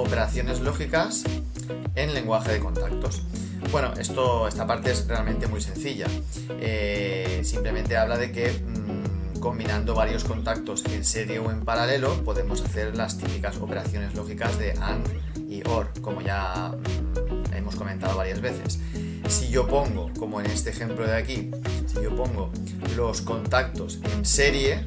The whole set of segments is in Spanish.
operaciones lógicas en lenguaje de contactos. Bueno, esta parte es realmente muy sencilla. Simplemente habla de que combinando varios contactos en serie o en paralelo podemos hacer las típicas operaciones lógicas de AND y OR, como ya hemos comentado varias veces. Si yo pongo, como en este ejemplo de aquí, si yo pongo los contactos en serie,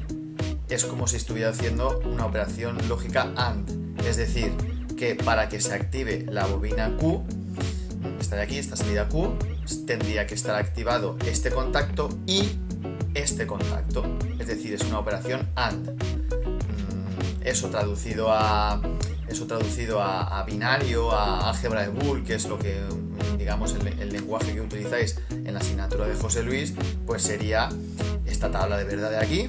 es como si estuviera haciendo una operación lógica AND, es decir, que para que se active la bobina Q, esta de aquí, esta salida Q, tendría que estar activado este contacto y este contacto, es decir, es una operación AND. Eso traducido a binario, a álgebra de Boole, que es lo que, digamos, el lenguaje que utilizáis en la asignatura de José Luis, pues sería esta tabla de verdad de aquí,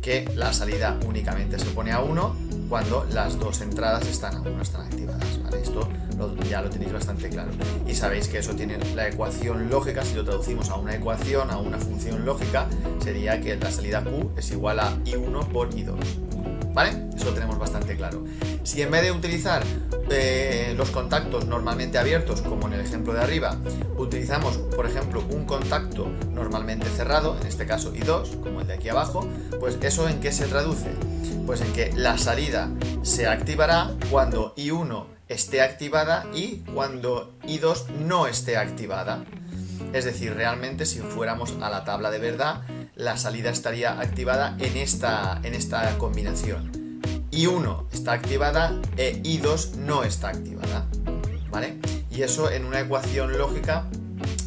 que la salida únicamente se pone a 1 cuando las dos entradas están a 1, están activadas, ¿vale? Esto ya lo tenéis bastante claro. Y sabéis que eso tiene la ecuación lógica, si lo traducimos a una ecuación, a una función lógica, sería que la salida Q es igual a I1 por I2. ¿Vale? Eso lo tenemos bastante claro. Si en vez de utilizar los contactos normalmente abiertos, como en el ejemplo de arriba, utilizamos, por ejemplo, un contacto normalmente cerrado, en este caso I2, como el de aquí abajo, pues ¿eso en qué se traduce? Pues en que la salida se activará cuando I1 esté activada y cuando I2 no esté activada. Es decir, realmente si fuéramos a la tabla de verdad, la salida estaría activada en esta combinación. I1 está activada e I2 no está activada, ¿vale? Y eso en una ecuación lógica,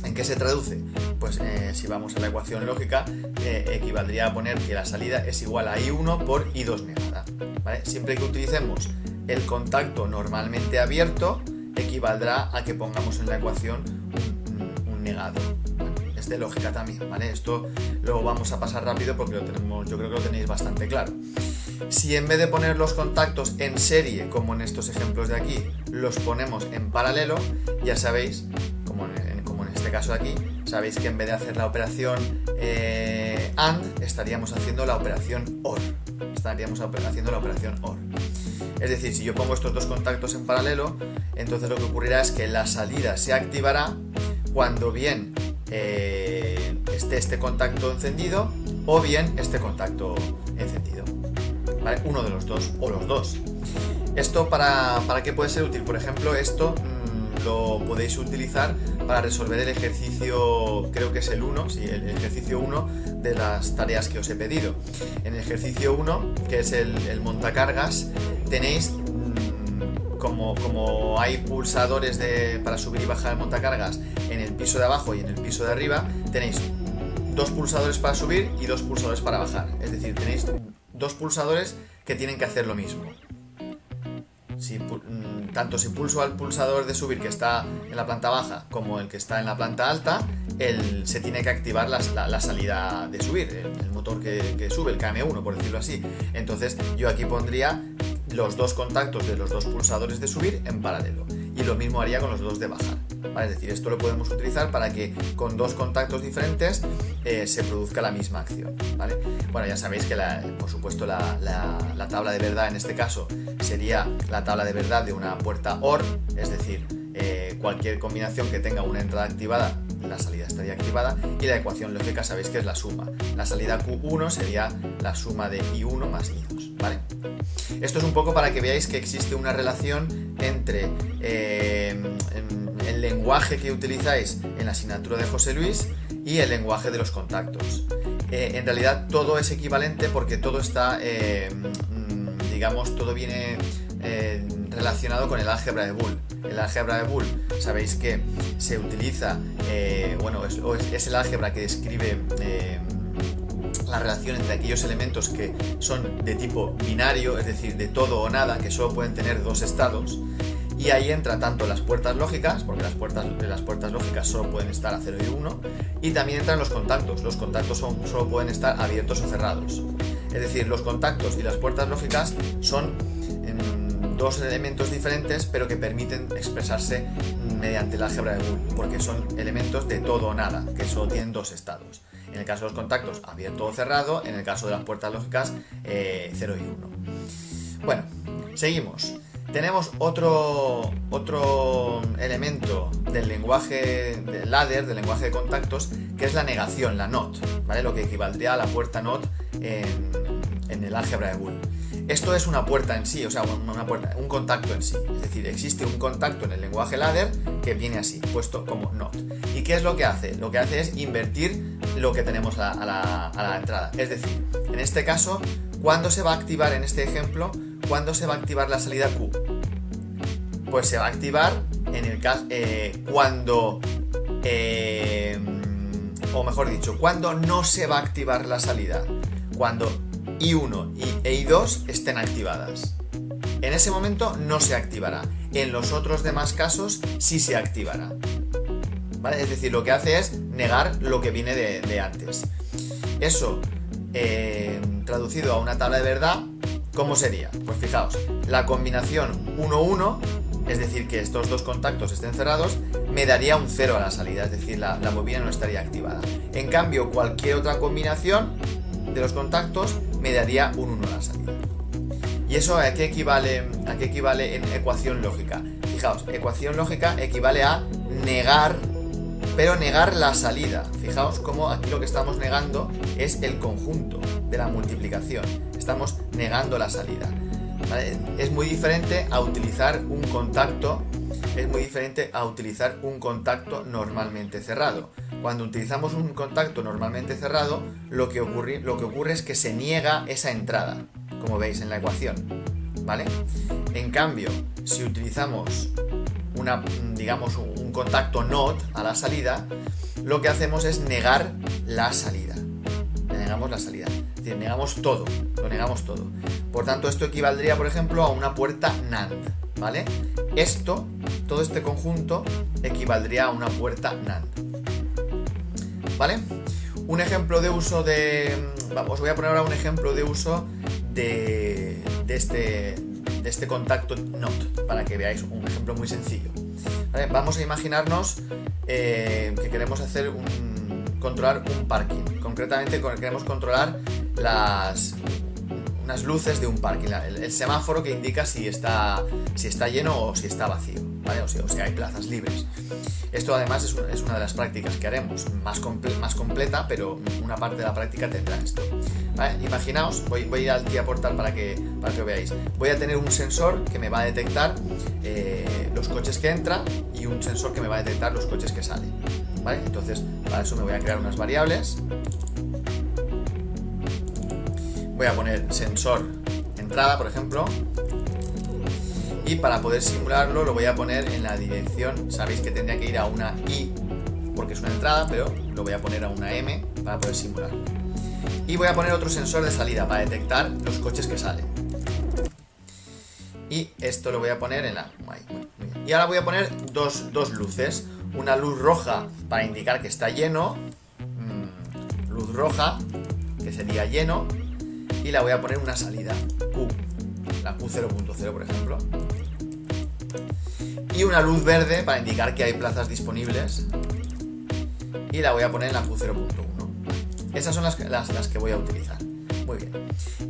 ¿en qué se traduce? Pues si vamos a la ecuación lógica, equivaldría a poner que la salida es igual a I1 por I2 negada, ¿vale? Siempre que utilicemos el contacto normalmente abierto, equivaldrá a que pongamos en la ecuación un negado. Es de lógica también, ¿vale? Esto lo vamos a pasar rápido porque yo creo que lo tenéis bastante claro. Si en vez de poner los contactos en serie, como en estos ejemplos de aquí, los ponemos en paralelo, ya sabéis, como en este caso de aquí, sabéis que en vez de hacer la operación AND, estaríamos haciendo la operación OR. Es decir, si yo pongo estos dos contactos en paralelo, entonces lo que ocurrirá es que la salida se activará cuando bien esté este contacto encendido o bien este contacto encendido, ¿vale? Uno de los dos o los dos. ¿Esto para qué puede ser útil? Por ejemplo, esto lo podéis utilizar para resolver el ejercicio, creo que es el 1, sí, el ejercicio 1 de las tareas que os he pedido. En el ejercicio 1, que es el montacargas, tenéis como hay pulsadores para subir y bajar el montacargas en el piso de abajo y en el piso de arriba, tenéis dos pulsadores para subir y dos pulsadores para bajar. Es decir, tenéis dos pulsadores que tienen que hacer lo mismo. Tanto si pulso al pulsador de subir que está en la planta baja como el que está en la planta alta, se tiene que activar la salida de subir, el motor que sube, el KM1, por decirlo así. Entonces yo aquí pondría los dos contactos de los dos pulsadores de subir en paralelo, y lo mismo haría con los dos de bajar, ¿vale? Es decir, esto lo podemos utilizar para que con dos contactos diferentes se produzca la misma acción, ¿vale? Bueno, ya sabéis que por supuesto la tabla de verdad en este caso sería la tabla de verdad de una puerta OR, es decir, cualquier combinación que tenga una entrada activada, la salida estaría activada, y la ecuación lógica sabéis que es la suma. La salida Q1 sería la suma de I1 más I2, ¿vale? Esto es un poco para que veáis que existe una relación entre el lenguaje que utilizáis en la asignatura de José Luis y el lenguaje de los contactos. En realidad todo es equivalente porque todo está, digamos, todo viene relacionado con el álgebra de Boole. El álgebra de Boole, sabéis que se utiliza, es el álgebra que describe la relación entre aquellos elementos que son de tipo binario, es decir, de todo o nada, que solo pueden tener dos estados. Y ahí entra tanto las puertas lógicas, porque las puertas lógicas solo pueden estar a 0 y 1, y también entran los contactos. Los contactos solo pueden estar abiertos o cerrados. Es decir, los contactos y las puertas lógicas son dos elementos diferentes, pero que permiten expresarse mediante el álgebra de Boole, porque son elementos de todo o nada, que solo tienen dos estados. En el caso de los contactos, abierto o cerrado; en el caso de las puertas lógicas, 0 y 1. Bueno, seguimos. Tenemos otro elemento del lenguaje del ladder, del lenguaje de contactos, que es la negación, la not, ¿vale? Lo que equivaldría a la puerta not en el álgebra de Boole. Esto es una puerta en sí, o sea, un contacto en sí. Es decir, existe un contacto en el lenguaje ladder que viene así, puesto como not. ¿Y qué es lo que hace? Lo que hace es invertir lo que tenemos a la entrada. Es decir, en este caso, ¿cuándo se va a activar, en este ejemplo, cuándo se va a activar la salida Q? Pues se va a activar en el caso cuando, o mejor dicho, cuando no se va a activar la salida. Cuando I1 e I2 estén activadas. En ese momento no se activará. En los otros demás casos sí se activará. ¿Vale? Es decir, lo que hace es negar lo que viene de antes. Eso, traducido a una tabla de verdad, ¿cómo sería? Pues fijaos, la combinación 1-1, es decir, que estos dos contactos estén cerrados, me daría un 0 a la salida, es decir, la bobina no estaría activada. En cambio, cualquier otra combinación de los contactos me daría un 1 a la salida. ¿Y eso a qué equivale en ecuación lógica? Fijaos, ecuación lógica equivale a negar, pero negar la salida. Fijaos cómo aquí lo que estamos negando es el conjunto de la multiplicación. Estamos negando la salida. ¿Vale? Es muy diferente a utilizar un contacto. Es muy diferente a utilizar un contacto normalmente cerrado. Cuando utilizamos un contacto normalmente cerrado, lo que ocurre es que se niega esa entrada, como veis en la ecuación, ¿vale? En cambio, si utilizamos un contacto not a la salida, lo que hacemos es negar la salida. Negamos la salida. Es decir, negamos todo. Lo negamos todo. Por tanto, esto equivaldría, por ejemplo, a una puerta NAND, ¿vale? Todo este conjunto equivaldría a una puerta NAND. ¿Vale? Un ejemplo de uso os voy a poner ahora un ejemplo de uso de este contacto NOT, para que veáis un ejemplo muy sencillo. ¿Vale? Vamos a imaginarnos que queremos controlar un parking. Concretamente queremos controlar unas luces de un parking, el semáforo que indica si está lleno o si está vacío, ¿vale? O si hay plazas libres. Esto además es una de las prácticas que haremos, más completa, pero una parte de la práctica tendrá esto. ¿Vale? Imaginaos, voy a ir aquí a portal para que lo veáis. Voy a tener un sensor que me va a detectar los coches que entran y un sensor que me va a detectar los coches que salen. ¿Vale? Entonces, para eso me voy a crear unas variables. Voy a poner sensor entrada, por ejemplo. Y para poder simularlo lo voy a poner en la dirección. Sabéis que tendría que ir a una I porque es una entrada, pero lo voy a poner a una M para poder simularlo. Y voy a poner otro sensor de salida para detectar los coches que salen. Y esto lo voy a poner en la... Y ahora voy a poner dos luces. Una luz roja para indicar que está lleno. Luz roja, que sería lleno. Y la voy a poner una salida, Q. La Q0.0, por ejemplo. Y una luz verde para indicar que hay plazas disponibles. Y la voy a poner en la Q0.1. Esas son las que voy a utilizar. Muy bien.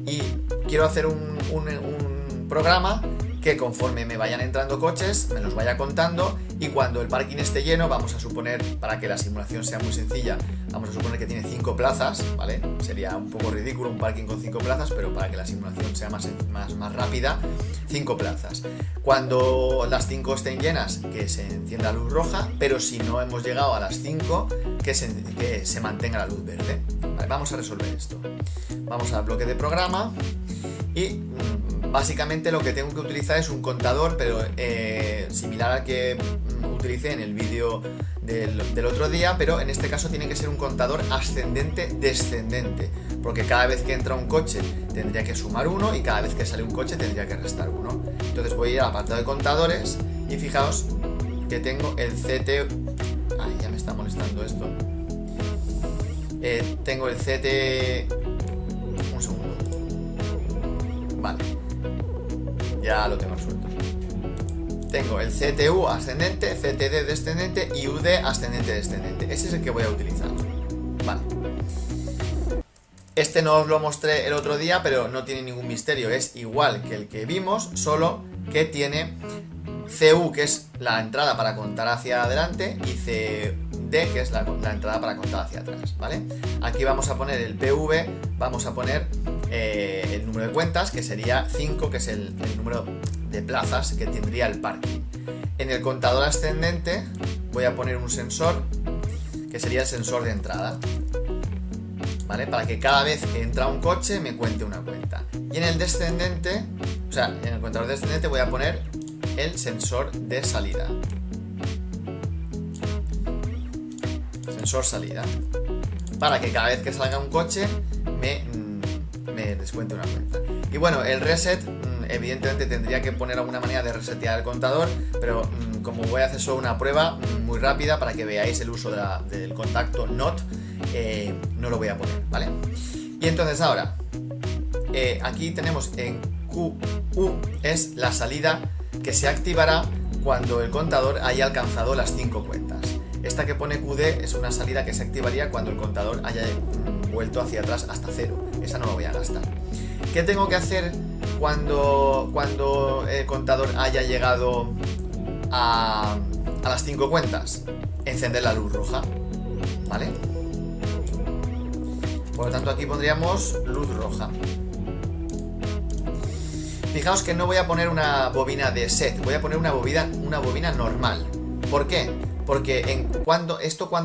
Y quiero hacer un programa que conforme me vayan entrando coches, me los vaya contando, y cuando el parking esté lleno, vamos a suponer, para que la simulación sea muy sencilla, vamos a suponer que tiene 5 plazas, ¿vale? Sería un poco ridículo un parking con 5 plazas, pero para que la simulación sea más rápida, 5 plazas. Cuando las 5 estén llenas, que se encienda la luz roja, pero si no hemos llegado a las 5, que se mantenga la luz verde. Vale, vamos a resolver esto. Vamos al bloque de programa y básicamente lo que tengo que utilizar es un contador, pero similar al que utilicé en el vídeo del otro día, pero en este caso tiene que ser un contador ascendente-descendente, porque cada vez que entra un coche tendría que sumar 1 y cada vez que sale un coche tendría que restar 1. Entonces voy a ir al apartado de contadores y fijaos que tengo el CT... Ay, ya me está molestando esto. Tengo el CT... Un segundo. Vale. Ya lo tengo resuelto. Tengo el CTU ascendente, CTD descendente y UD ascendente-descendente. Ese es el que voy a utilizar. Vale. Este no os lo mostré el otro día, pero no tiene ningún misterio. Es igual que el que vimos, solo que tiene CU, que es la entrada para contar hacia adelante, y CD, que es la entrada para contar hacia atrás, ¿vale? Aquí vamos a poner el PV, vamos a poner el número de cuentas, que sería 5, que es el número de plazas que tendría el parking. En el contador ascendente voy a poner un sensor, que sería el sensor de entrada, ¿vale? Para que cada vez que entra un coche me cuente una cuenta. Y en el descendente, o sea, en el contador descendente voy a poner el sensor de salida. Sensor salida. Para que cada vez que salga un coche me descuente una cuenta. Y bueno, el reset, evidentemente tendría que poner alguna manera de resetear el contador, pero como voy a hacer solo una prueba muy rápida para que veáis el uso del contacto NOT, no lo voy a poner, ¿vale? Y entonces ahora, aquí tenemos en QU, es la salida que se activará cuando el contador haya alcanzado las 5 cuentas. Esta que pone QD es una salida que se activaría cuando el contador haya vuelto hacia atrás hasta 0. Esa no la voy a gastar. ¿Qué tengo que hacer cuando el contador haya llegado a las 5 cuentas? Encender la luz roja, ¿vale? Por lo tanto, aquí pondríamos luz roja. Fijaos que no voy a poner una bobina de set, voy a poner una bobina normal. ¿Por qué? Porque ¿cuándo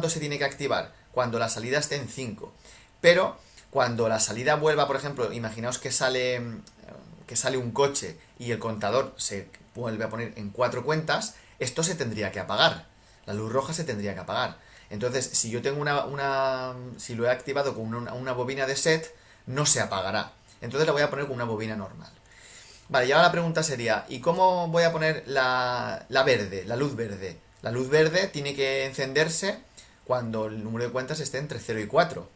se tiene que activar? Cuando la salida esté en 5. Pero cuando la salida vuelva, por ejemplo, imaginaos que sale un coche y el contador se vuelve a poner en 4 cuentas, esto se tendría que apagar. La luz roja se tendría que apagar. Entonces, si yo tengo si lo he activado con una bobina de set, no se apagará. Entonces la voy a poner con una bobina normal. Vale, y ahora la pregunta sería, ¿y cómo voy a poner la verde, la luz verde? La luz verde tiene que encenderse cuando el número de cuentas esté entre 0 y 4.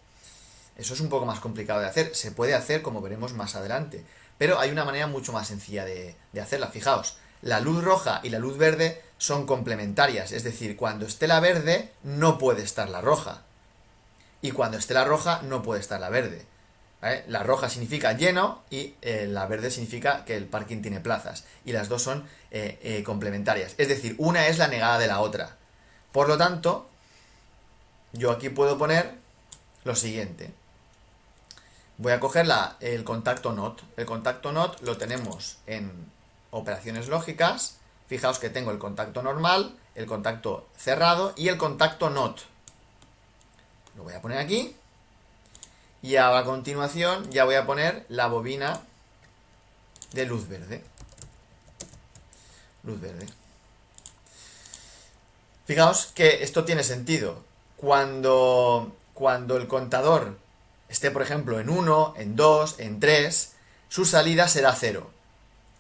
Eso es un poco más complicado de hacer. Se puede hacer, como veremos más adelante. Pero hay una manera mucho más sencilla de hacerla. Fijaos, la luz roja y la luz verde son complementarias. Es decir, cuando esté la verde, no puede estar la roja. Y cuando esté la roja, no puede estar la verde. ¿Vale? La roja significa lleno y la verde significa que el parking tiene plazas. Y las dos son complementarias. Es decir, una es la negada de la otra. Por lo tanto, yo aquí puedo poner lo siguiente. Voy a coger el contacto NOT. El contacto NOT lo tenemos en operaciones lógicas. Fijaos que tengo el contacto normal, el contacto cerrado y el contacto NOT. Lo voy a poner aquí. Y a continuación ya voy a poner la bobina de luz verde. Luz verde. Fijaos que esto tiene sentido. Cuando el contador esté, por ejemplo, en 1, en 2, en 3, su salida será 0.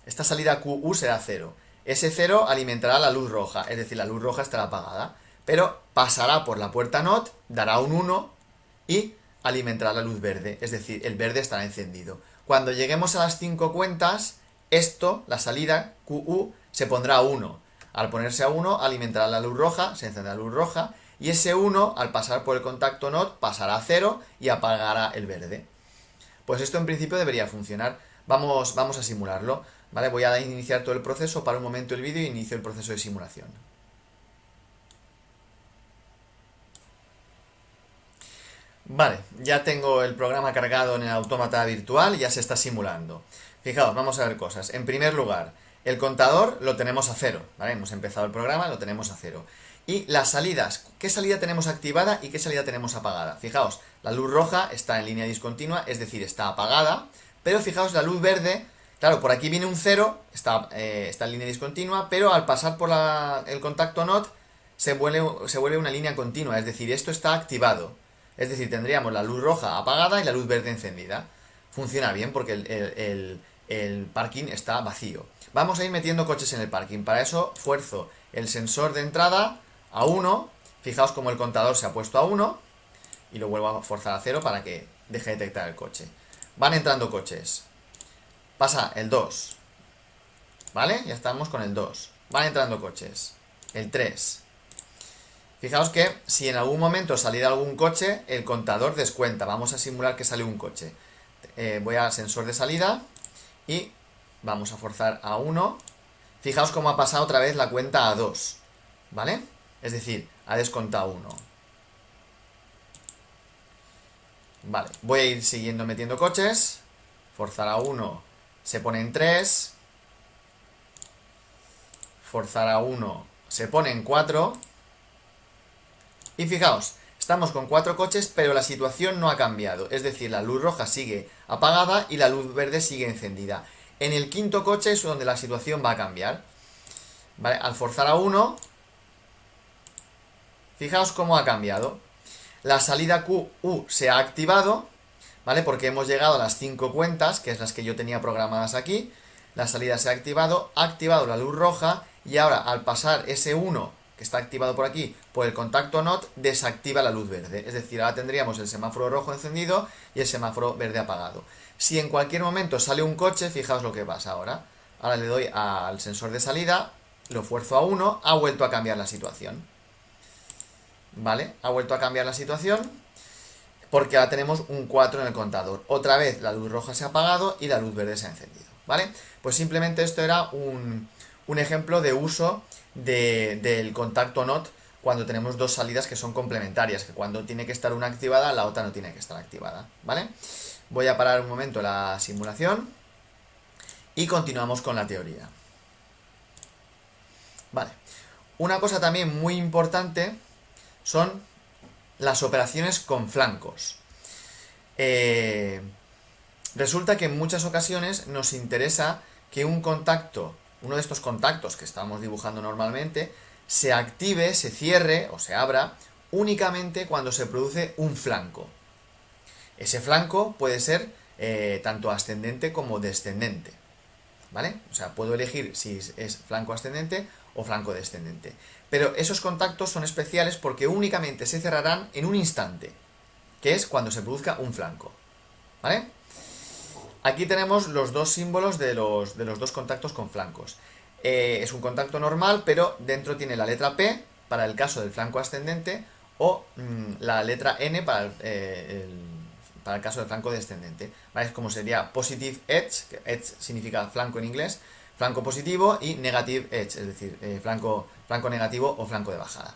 Esta salida QU será 0. Ese 0 alimentará la luz roja, es decir, la luz roja estará apagada. Pero pasará por la puerta NOT, dará un 1 y alimentará la luz verde, es decir, el verde estará encendido. Cuando lleguemos a las 5 cuentas, la salida QU, se pondrá a 1. Al ponerse a 1, alimentará la luz roja, se encenderá la luz roja, y ese 1, al pasar por el contacto NOT, pasará a 0 y apagará el verde. Pues esto en principio debería funcionar. Vamos a simularlo, ¿vale? Voy a iniciar todo el proceso, para un momento el vídeo y inicio el proceso de simulación. Vale, ya tengo el programa cargado en el autómata virtual y ya se está simulando. Fijaos, vamos a ver cosas. En primer lugar, el contador lo tenemos a 0, ¿vale? Hemos empezado el programa, lo tenemos a 0. Y las salidas, ¿qué salida tenemos activada y qué salida tenemos apagada? Fijaos, la luz roja está en línea discontinua, es decir, está apagada, pero fijaos, la luz verde, claro, por aquí viene un 0, está en línea discontinua, pero al pasar por el contacto NOT se vuelve una línea continua, es decir, esto está activado. Es decir, tendríamos la luz roja apagada y la luz verde encendida. Funciona bien porque el parking está vacío. Vamos a ir metiendo coches en el parking. Para eso fuerzo el sensor de entrada a 1. Fijaos como el contador se ha puesto a 1. Y lo vuelvo a forzar a 0 para que deje de detectar el coche. Van entrando coches. Pasa el 2. ¿Vale? Ya estamos con el 2. Van entrando coches. El 3. Fijaos que si en algún momento saliera algún coche, el contador descuenta. Vamos a simular que sale un coche. Voy al sensor de salida y vamos a forzar a 1 fijaos cómo ha pasado otra vez la cuenta a 2, ¿vale? Es decir, ha descontado 1. Vale, voy a ir siguiendo metiendo coches. Forzar a 1 se pone en 3. Forzar a 1 se pone en 4. Y fijaos, estamos con 4 coches, pero la situación no ha cambiado. Es decir, la luz roja sigue apagada y la luz verde sigue encendida. En el quinto coche es donde la situación va a cambiar. ¿Vale? Al forzar a 1, fijaos cómo ha cambiado. La salida QU se ha activado, ¿vale? Porque hemos llegado a las 5 cuentas, que es las que yo tenía programadas aquí. La salida se ha activado la luz roja, y ahora al pasar ese 1 que está activado por aquí, por el contacto NOT, desactiva la luz verde. Es decir, ahora tendríamos el semáforo rojo encendido y el semáforo verde apagado. Si en cualquier momento sale un coche, fijaos lo que pasa ahora. Ahora le doy al sensor de salida, lo fuerzo a 1, ha vuelto a cambiar la situación. ¿Vale? Ha vuelto a cambiar la situación porque ahora tenemos un 4 en el contador. Otra vez la luz roja se ha apagado y la luz verde se ha encendido. ¿Vale? Pues simplemente esto era un ejemplo de uso del contacto NOT cuando tenemos dos salidas que son complementarias, que cuando tiene que estar una activada, la otra no tiene que estar activada, ¿vale? Voy a parar un momento la simulación y continuamos con la teoría. Vale. Una cosa también muy importante son las operaciones con flancos. Resulta que en muchas ocasiones nos interesa que un contacto, uno de estos contactos que estamos dibujando normalmente, se active, se cierre o se abra únicamente cuando se produce un flanco. Ese flanco puede ser tanto ascendente como descendente, ¿vale? O sea, puedo elegir si es flanco ascendente o flanco descendente. Pero esos contactos son especiales porque únicamente se cerrarán en un instante, que es cuando se produzca un flanco, ¿vale? Aquí tenemos los dos símbolos de los dos contactos con flancos. Es un contacto normal, pero dentro tiene la letra P para el caso del flanco ascendente o la letra N para el caso del flanco descendente. ¿Vale? Es como sería positive edge, que edge significa flanco en inglés, flanco positivo, y negative edge, es decir, flanco negativo o flanco de bajada.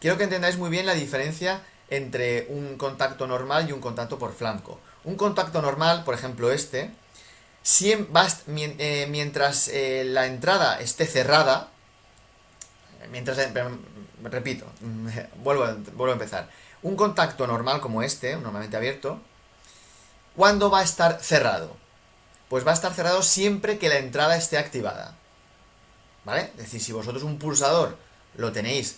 Quiero que entendáis muy bien la diferencia entre un contacto normal y un contacto por flanco. Un contacto normal, por ejemplo mientras la entrada esté cerrada, repito, vuelvo a empezar. Un contacto normal como este, normalmente abierto, ¿cuándo va a estar cerrado? Pues va a estar cerrado siempre que la entrada esté activada, ¿vale? Es decir, si vosotros un pulsador lo tenéis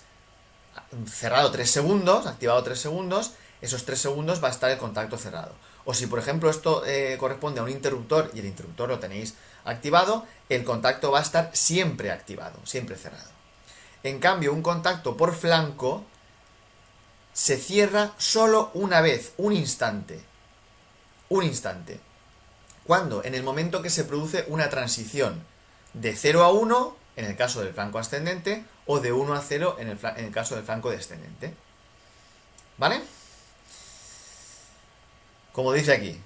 cerrado 3 segundos, activado 3 segundos, esos 3 segundos va a estar el contacto cerrado. O si por ejemplo esto corresponde a un interruptor y el interruptor lo tenéis activado, el contacto va a estar siempre activado, siempre cerrado. En cambio, un contacto por flanco se cierra solo una vez, un instante. Un instante. ¿Cuándo? En el momento que se produce una transición de 0 a 1, en el caso del flanco ascendente, o de 1 a 0 en el caso del flanco descendente. ¿Vale? Como dice aquí,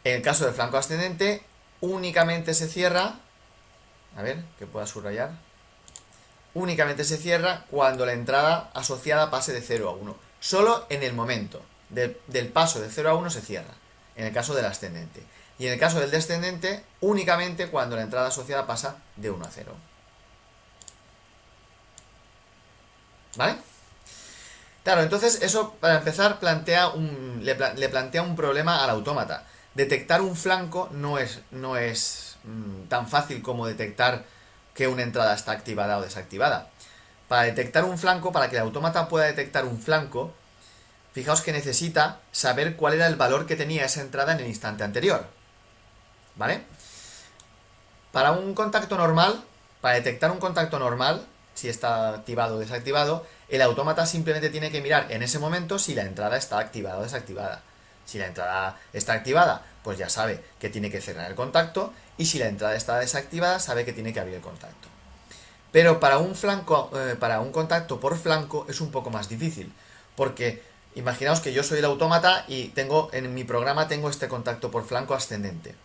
en el caso del flanco ascendente, únicamente se cierra, a ver, que pueda subrayar, únicamente se cierra cuando la entrada asociada pase de 0 a 1. Solo en el momento del paso de 0 a 1 se cierra, en el caso del ascendente. Y en el caso del descendente, únicamente cuando la entrada asociada pasa de 1 a 0. ¿Vale? Claro, entonces eso, para empezar, le plantea un problema al autómata. Detectar un flanco no es tan fácil como detectar que una entrada está activada o desactivada. Para detectar un flanco, para que el autómata pueda detectar un flanco, fijaos que necesita saber cuál era el valor que tenía esa entrada en el instante anterior. ¿Vale? Para un contacto normal, para detectar un contacto normal, si está activado o desactivado, el autómata simplemente tiene que mirar en ese momento si la entrada está activada o desactivada. Si la entrada está activada, pues ya sabe que tiene que cerrar el contacto, y si la entrada está desactivada, sabe que tiene que abrir el contacto. Pero para un contacto por flanco es un poco más difícil, porque imaginaos que yo soy el autómata y en mi programa tengo este contacto por flanco ascendente.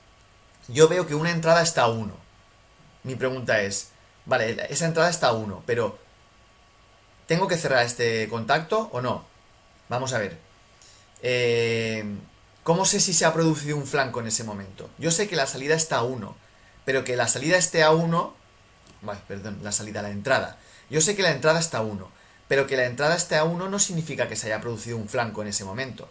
Yo veo que una entrada está a 1, Mi pregunta es, vale, esa entrada está a 1, pero ¿tengo que cerrar este contacto o no? Vamos a ver. Eh, ¿Cómo sé si se ha producido un flanco en ese momento? Yo sé que la salida está a 1, pero que la salida esté a 1... Vale, perdón, la entrada. Yo sé que la entrada está a 1, pero que la entrada esté a 1 no significa que se haya producido un flanco en ese momento.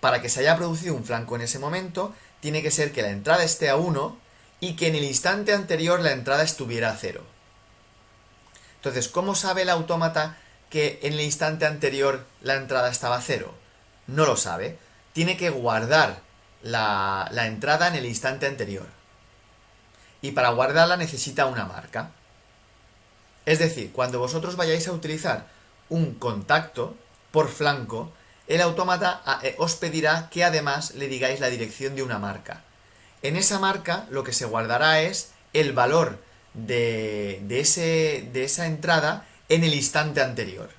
Para que se haya producido un flanco en ese momento, tiene que ser que la entrada esté a 1 y que en el instante anterior la entrada estuviera a 0. Entonces, ¿cómo sabe el autómata que en el instante anterior la entrada estaba a 0? No lo sabe. Tiene que guardar la entrada en el instante anterior. Y para guardarla necesita una marca. Es decir, cuando vosotros vayáis a utilizar un contacto por flanco, el autómata os pedirá que además le digáis la dirección de una marca. En esa marca lo que se guardará es el valor de esa entrada en el instante anterior.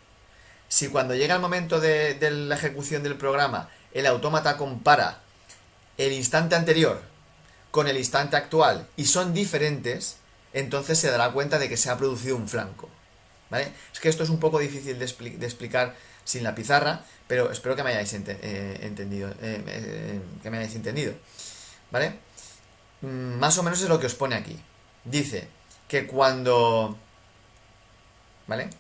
Si cuando llega el momento de la ejecución del programa el autómata compara el instante anterior con el instante actual y son diferentes, entonces se dará cuenta de que se ha producido un flanco. ¿Vale? Es que esto es un poco difícil de explicar sin la pizarra, pero espero que me hayáis entendido. Que me hayáis entendido. ¿Vale? Más o menos es lo que os pone aquí. Dice que ¿vale?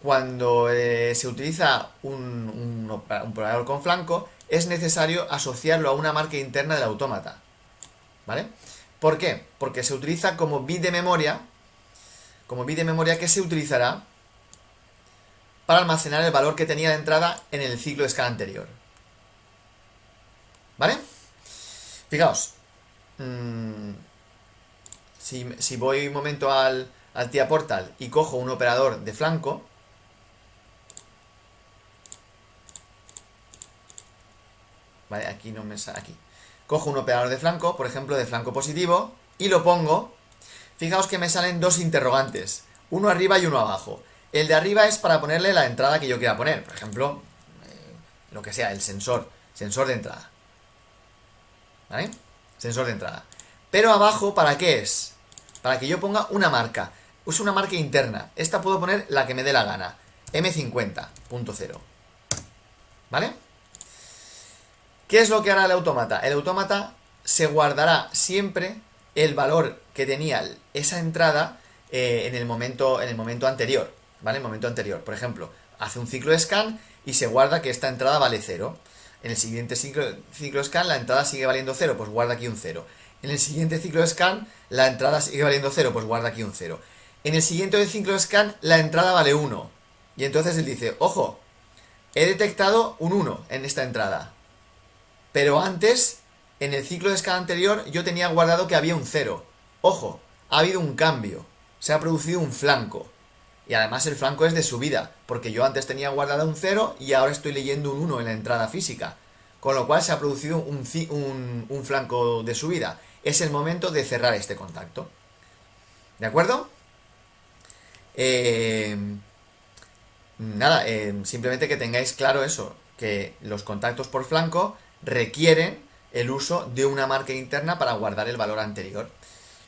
Cuando se utiliza un operador con flanco, es necesario asociarlo a una marca interna del autómata. ¿Vale? ¿Por qué? Porque se utiliza como bit de memoria, que se utilizará para almacenar el valor que tenía de entrada en el ciclo de escala anterior. ¿Vale? Fijaos. Si voy un momento al TIA Portal y cojo un operador de flanco, vale, aquí no me sale, aquí. Cojo un operador de flanco, por ejemplo, de flanco positivo, y lo pongo. Fijaos que me salen dos interrogantes, uno arriba y uno abajo. El de arriba es para ponerle la entrada que yo quiera poner, por ejemplo, lo que sea, el sensor de entrada. ¿Vale? Sensor de entrada. Pero abajo, ¿para qué es? Para que yo ponga una marca. Es una marca interna. Esta puedo poner la que me dé la gana. M50.0. ¿Vale? ¿Qué es lo que hará el autómata? El autómata se guardará siempre el valor que tenía esa entrada en el momento anterior. ¿Vale? El momento anterior. Por ejemplo, hace un ciclo de scan y se guarda que esta entrada vale 0. En el siguiente ciclo de scan la entrada sigue valiendo 0, pues guarda aquí un 0. En el siguiente ciclo de scan la entrada sigue valiendo 0, pues guarda aquí un 0. En el siguiente ciclo de scan la entrada vale 1. Y entonces él dice, ojo, he detectado un 1 en esta entrada. Pero antes, en el ciclo de scan anterior, yo tenía guardado que había un 0. Ojo, ha habido un cambio. Se ha producido un flanco. Y además el flanco es de subida, porque yo antes tenía guardado un 0 y ahora estoy leyendo un 1 en la entrada física. Con lo cual se ha producido un flanco de subida. Es el momento de cerrar este contacto. ¿De acuerdo? Simplemente que tengáis claro eso, que los contactos por flanco requieren el uso de una marca interna para guardar el valor anterior.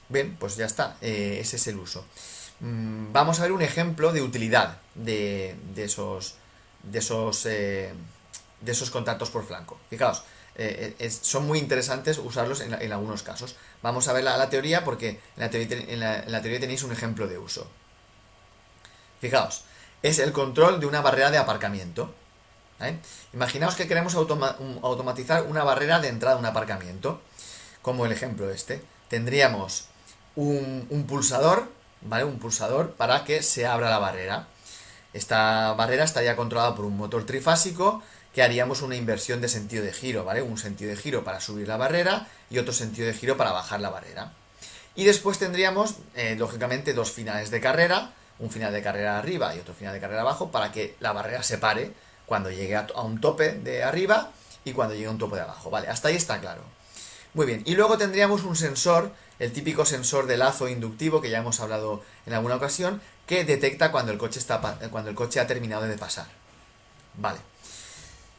Bien, pues ya está, ese es el uso. Vamos a ver un ejemplo de utilidad de esos contactos por flanco. Fijaos, son muy interesantes usarlos en algunos casos. Vamos a ver la teoría porque en la teoría tenéis un ejemplo de uso. Fijaos, es el control de una barrera de aparcamiento. ¿Vale? Imaginaos que queremos automatizar una barrera de entrada a un aparcamiento, como el ejemplo este. Tendríamos un pulsador, ¿vale? Un pulsador para que se abra la barrera. Esta barrera estaría controlada por un motor trifásico que haríamos una inversión de sentido de giro, ¿vale? Un sentido de giro para subir la barrera y otro sentido de giro para bajar la barrera. Y después tendríamos, lógicamente, dos finales de carrera, un final de carrera arriba y otro final de carrera abajo, para que la barrera se pare cuando llegue a un tope de arriba y cuando llegue a un tope de abajo. Vale, hasta ahí está claro. Muy bien, y luego tendríamos un sensor, el típico sensor de lazo inductivo que ya hemos hablado en alguna ocasión, que detecta cuando el coche ha terminado de pasar. Vale.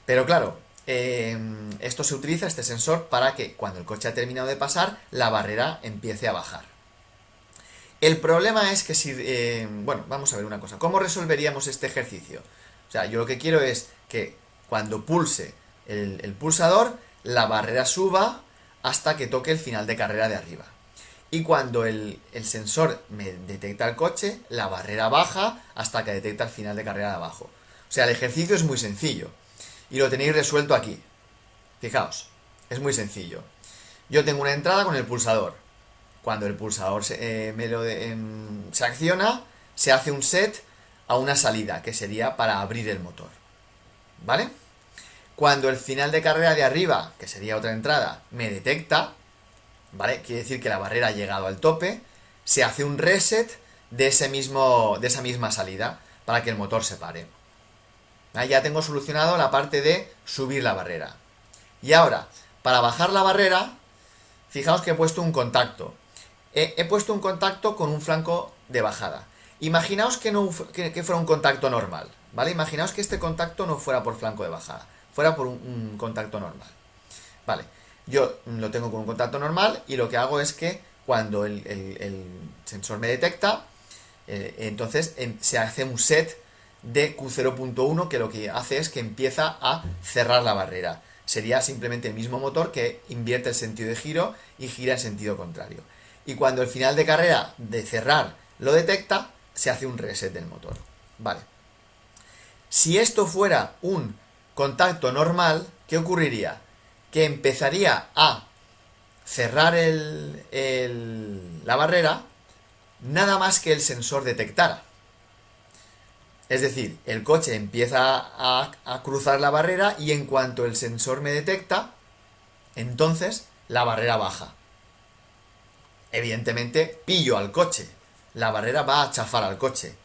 Pero claro, esto se utiliza, este sensor, para que cuando el coche ha terminado de pasar, la barrera empiece a bajar. El problema es que si... bueno, vamos a ver una cosa. ¿Cómo resolveríamos este ejercicio? O sea, yo lo que quiero es que cuando pulse el pulsador, la barrera suba hasta que toque el final de carrera de arriba. Y cuando el sensor me detecta el coche, la barrera baja hasta que detecta el final de carrera de abajo. O sea, el ejercicio es muy sencillo. Y lo tenéis resuelto aquí. Fijaos, es muy sencillo. Yo tengo una entrada con el pulsador. Cuando el pulsador se acciona, se hace un set a una salida, que sería para abrir el motor. ¿Vale? Cuando el final de carrera de arriba, que sería otra entrada, me detecta, ¿vale? Quiere decir que la barrera ha llegado al tope, se hace un reset de esa misma salida para que el motor se pare. ¿Vale? Ya tengo solucionado la parte de subir la barrera. Y ahora, para bajar la barrera, fijaos que he puesto un contacto. He puesto un contacto con un flanco de bajada. Imaginaos que fuera un contacto normal, ¿vale? Imaginaos que este contacto no fuera por flanco de bajada, fuera por un contacto normal. Vale, yo lo tengo con un contacto normal y lo que hago es que cuando el sensor me detecta, entonces se hace un set de Q0.1 que lo que hace es que empieza a cerrar la barrera. Sería simplemente el mismo motor que invierte el sentido de giro y gira en sentido contrario. Y cuando el final de carrera de cerrar lo detecta, se hace un reset del motor. Vale. Si esto fuera un contacto normal, ¿qué ocurriría? Que empezaría a cerrar la barrera nada más que el sensor detectara. Es decir, el coche empieza a cruzar la barrera y en cuanto el sensor me detecta, entonces la barrera baja. Evidentemente, pillo al coche. La barrera va a chafar al coche,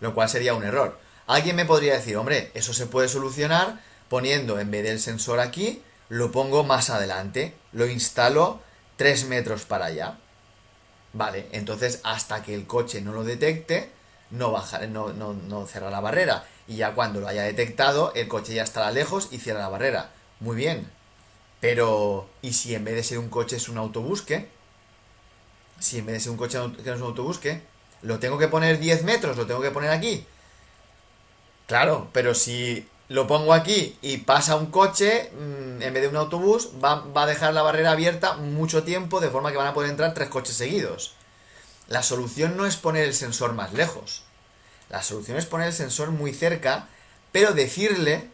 lo cual sería un error. Alguien me podría decir, hombre, eso se puede solucionar poniendo, en vez del sensor aquí, lo pongo más adelante, lo instalo 3 metros para allá. Vale, entonces hasta que el coche no lo detecte, no cierra la barrera. Y ya cuando lo haya detectado, el coche ya estará lejos y cierra la barrera. Muy bien. Pero, ¿y si en vez de ser un coche es un autobús, qué? Si en vez de ser un coche que no es un autobús, ¿qué? ¿Lo tengo que poner 10 metros? ¿Lo tengo que poner aquí? Claro, pero si lo pongo aquí y pasa un coche, en vez de un autobús, va a dejar la barrera abierta mucho tiempo, de forma que van a poder entrar 3 coches seguidos. La solución no es poner el sensor más lejos. La solución es poner el sensor muy cerca, pero decirle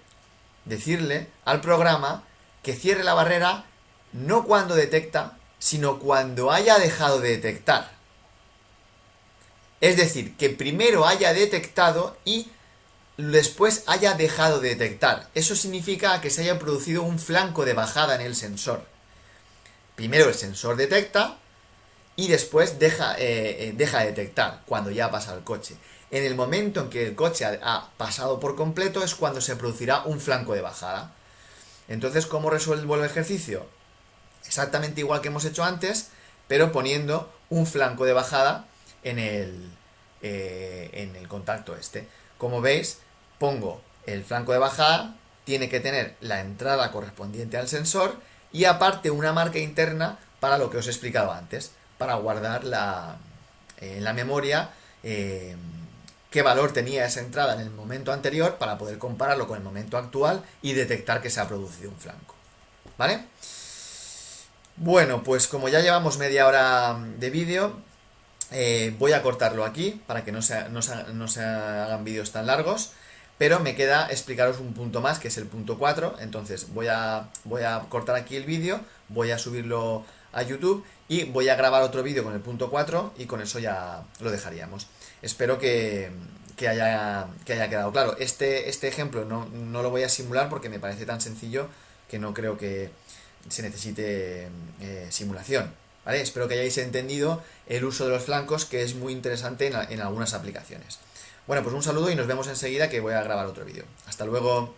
al programa que cierre la barrera no cuando detecta, sino cuando haya dejado de detectar. Es decir, que primero haya detectado y después haya dejado de detectar. Eso significa que se haya producido un flanco de bajada en el sensor. Primero el sensor detecta y después deja de detectar cuando ya ha pasado el coche. En el momento en que el coche ha pasado por completo es cuando se producirá un flanco de bajada. Entonces, ¿cómo resuelvo el ejercicio? Exactamente igual que hemos hecho antes, pero poniendo un flanco de bajada en el contacto este. Como veis, pongo el flanco de bajada, tiene que tener la entrada correspondiente al sensor y aparte una marca interna para lo que os he explicado antes, para guardar en la memoria qué valor tenía esa entrada en el momento anterior para poder compararlo con el momento actual y detectar que se ha producido un flanco. ¿Vale? Bueno, pues como ya llevamos media hora de vídeo, voy a cortarlo aquí para que no se hagan vídeos tan largos, pero me queda explicaros un punto más, que es el punto 4. Entonces voy a cortar aquí el vídeo, voy a subirlo a YouTube y voy a grabar otro vídeo con el punto 4 y con eso ya lo dejaríamos. Espero que haya quedado claro. Este ejemplo no lo voy a simular porque me parece tan sencillo que no creo que se necesite simulación. ¿Vale? Espero que hayáis entendido el uso de los flancos, que es muy interesante en algunas aplicaciones. Bueno, pues un saludo y nos vemos enseguida, que voy a grabar otro vídeo. Hasta luego.